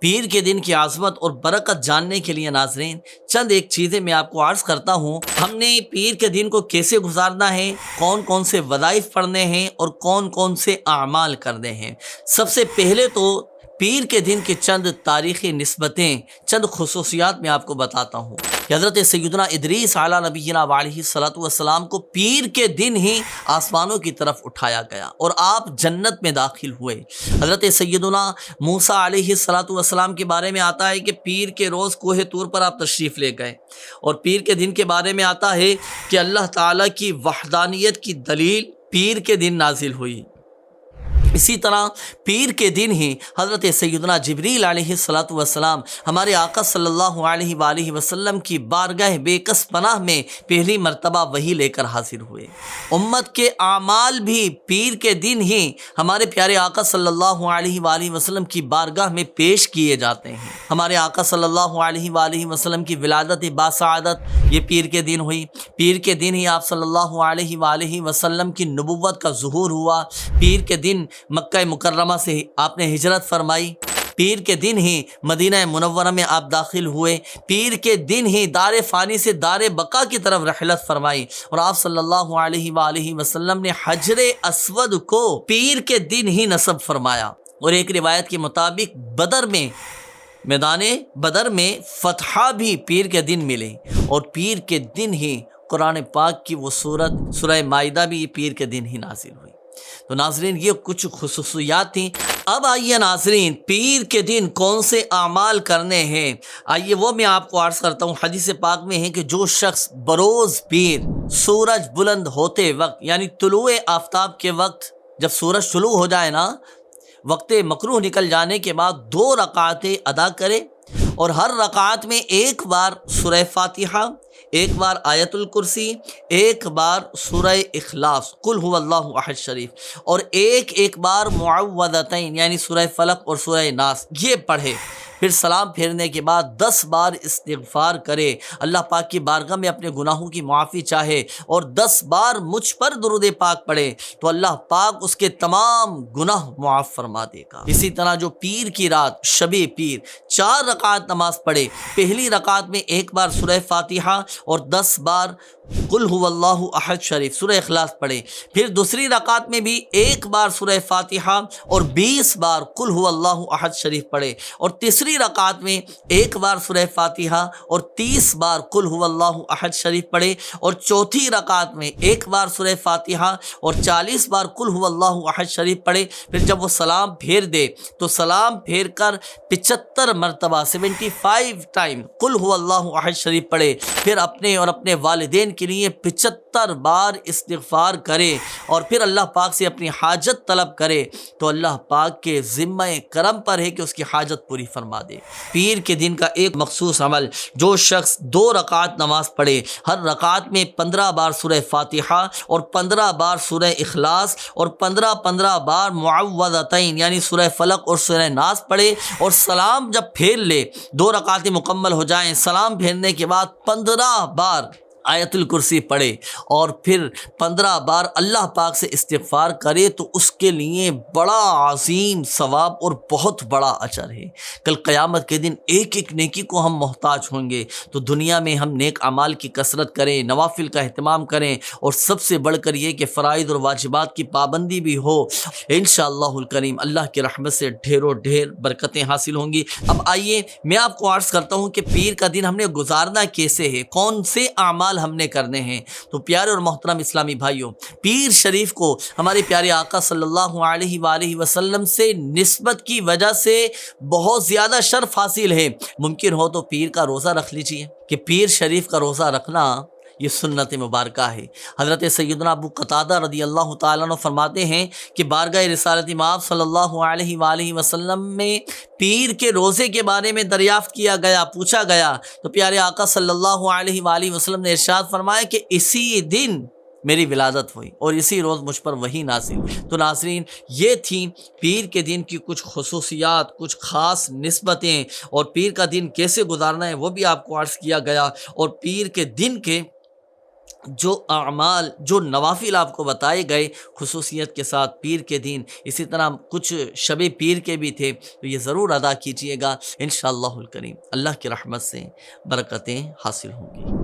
پیر کے دن کی عظمت اور برکت جاننے کے لیے ناظرین چند ایک چیزیں میں آپ کو عرض کرتا ہوں۔ ہم نے پیر کے دن کو کیسے گزارنا ہے، کون کون سے وظائف پڑھنے ہیں اور کون کون سے اعمال کرنے ہیں۔ سب سے پہلے تو پیر کے دن کے چند تاریخی نسبتیں، چند خصوصیات میں آپ کو بتاتا ہوں کہ حضرت سیدنا ادریس علیہ نبینا علیہ الصلوۃ والسلام کو پیر کے دن ہی آسمانوں کی طرف اٹھایا گیا اور آپ جنت میں داخل ہوئے۔ حضرت سیدنا موسیٰ علیہ الصلوۃ والسلام کے بارے میں آتا ہے کہ پیر کے روز کوہ طور پر آپ تشریف لے گئے، اور پیر کے دن کے بارے میں آتا ہے کہ اللہ تعالیٰ کی وحدانیت کی دلیل پیر کے دن نازل ہوئی۔ اسی طرح پیر کے دن ہی حضرت سیدنا جبریل علیہ الصلوۃ والسلام ہمارے آقا صلی اللہ علیہ وآلہ وسلم کی بارگاہ بے کس پناہ میں پہلی مرتبہ وحی لے کر حاضر ہوئے۔ امت کے اعمال بھی پیر کے دن ہی ہمارے پیارے آقا صلی اللہ علیہ وآلہ وسلم کی بارگاہ میں پیش کیے جاتے ہیں۔ ہمارے آقا صلی اللہ علیہ وآلہ وسلم کی ولادت باسعادت یہ پیر کے دن ہوئی۔ پیر کے دن ہی آپ صلی اللہ علیہ وآلہ وسلم کی نبوت کا ظہور ہوا۔ پیر کے دن مکہ مکرمہ سے آپ نے ہجرت فرمائی۔ پیر کے دن ہی مدینہ منورہ میں آپ داخل ہوئے۔ پیر کے دن ہی دار فانی سے دار بقا کی طرف رحلت فرمائی، اور آپ صلی اللہ علیہ وآلہ وسلم نے حجر اسود کو پیر کے دن ہی نصب فرمایا۔ اور ایک روایت کے مطابق میدان بدر میں فتح بھی پیر کے دن ملے، اور پیر کے دن ہی قرآن پاک کی وہ سورہ مائدہ بھی پیر کے دن ہی نازل ہوئی۔ تو ناظرین یہ کچھ خصوصیات تھیں۔ اب آئیے ناظرین پیر کے دن کون سے اعمال کرنے ہیں، آئیے وہ میں آپ کو عرض کرتا ہوں۔ حدیث پاک میں ہے کہ جو شخص بروز پیر سورج بلند ہوتے وقت، یعنی طلوع آفتاب کے وقت، جب سورج طلوع ہو جائے نا، وقت مکروہ نکل جانے کے بعد 2 رکعتیں ادا کرے، اور ہر رکعت میں ایک بار سورہ فاتحہ، ایک بار آیت الکرسی، ایک بار سورہ اخلاص قل هو اللہ احد شریف، اور ایک بار معوذتین یعنی سورہ فلق اور سورہ ناس یہ پڑھے۔ پھر سلام پھیرنے کے بعد 10 بار استغفار کرے، اللہ پاک کی بارگاہ میں اپنے گناہوں کی معافی چاہے، اور 10 بار مجھ پر درود پاک پڑھے تو اللہ پاک اس کے تمام گناہ معاف فرما دے گا۔ اسی طرح جو پیر کی رات شب پیر 4 رکعت نماز پڑھے، پہلی رکعت میں ایک بار سورہ فاتحہ اور 10 بار قل هو اللہ احد شریف سورہ اخلاص پڑھے، پھر دوسری رکعت میں بھی ایک بار سورہ فاتحہ اور 20 بار قل هو اللہ احد شریف پڑھے، اور تیسری رکعت میں ایک بار سورہ فاتحہ اور 30 بار قل هو اللہ احد شریف پڑھے، اور چوتھی رکعت میں ایک بار سورہ فاتحہ اور 40 بار قل هو اللہ احد شریف پڑھے۔ پھر جب وہ سلام پھیر دے تو سلام پھیر کر 75 مرتبہ 75 ٹائم قل هو اللہ احد شریف پڑھے، پھر اپنے اور اپنے والدین کے لیے 75 بار استغفار کرے، اور پھر اللہ پاک سے اپنی حاجت طلب کرے، تو اللہ پاک کے ذمہ کرم پر ہے کہ اس کی حاجت پوری فرما دے۔ پیر کے دن کا ایک مخصوص عمل، جو شخص 2 رکعت نماز پڑھے، ہر رکعت میں 15 بار سورہ فاتحہ اور 15 بار سورہ اخلاص اور 15 بار معوذتین یعنی سورہ فلق اور سورہ ناس پڑھے، اور سلام جب پھیر لے، 2 رکعتیں مکمل ہو جائیں، سلام پھیرنے کے بعد 15 بار آیت الکرسی پڑھے، اور پھر 15 بار اللہ پاک سے استغفار کرے، تو اس کے لیے بڑا عظیم ثواب اور بہت بڑا اجر ہے۔ کل قیامت کے دن ایک نیکی کو ہم محتاج ہوں گے، تو دنیا میں ہم نیک اعمال کی کثرت کریں، نوافل کا اہتمام کریں، اور سب سے بڑھ کر یہ کہ فرائض اور واجبات کی پابندی بھی ہو۔ انشاءاللہ الکریم اللہ کی رحمت سے ڈھیروں ڈھیر برکتیں حاصل ہوں گی۔ اب آئیے میں آپ کو عرض کرتا ہوں کہ پیر کا دن ہم نے گزارنا کیسے ہے، کون سے اعمال ہم نے کرنے ہیں۔ تو پیارے اور محترم اسلامی بھائیوں، پیر شریف کو ہمارے پیارے آقا صلی اللہ علیہ وآلہ وسلم سے نسبت کی وجہ سے بہت زیادہ شرف حاصل ہے۔ ممکن ہو تو پیر کا روزہ رکھ لیجئے، کہ پیر شریف کا روزہ رکھنا یہ سنت مبارکہ ہے۔ حضرت سیدنا ابو قتادہ رضی اللہ تعالیٰ عنہ فرماتے ہیں کہ بارگاہ رسالت مآب صلی اللہ علیہ وآلہ وسلم میں پیر کے روزے کے بارے میں دریافت کیا گیا، پوچھا گیا، تو پیارے آقا صلی اللہ علیہ وآلہ وسلم نے ارشاد فرمایا کہ اسی دن میری ولادت ہوئی اور اسی روز مجھ پر وحی نازل ہوئی۔ تو ناظرین یہ تھیں پیر کے دن کی کچھ خصوصیات، کچھ خاص نسبتیں، اور پیر کا دن کیسے گزارنا ہے وہ بھی آپ کو عرض کیا گیا، اور پیر کے دن کے جو اعمال جو نوافل آپ کو بتائے گئے خصوصیت کے ساتھ پیر کے دن، اسی طرح کچھ شب پیر کے بھی تھے، تو یہ ضرور ادا کیجیے گا، انشاءاللہ الکریم اللہ کی رحمت سے برکتیں حاصل ہوں گی۔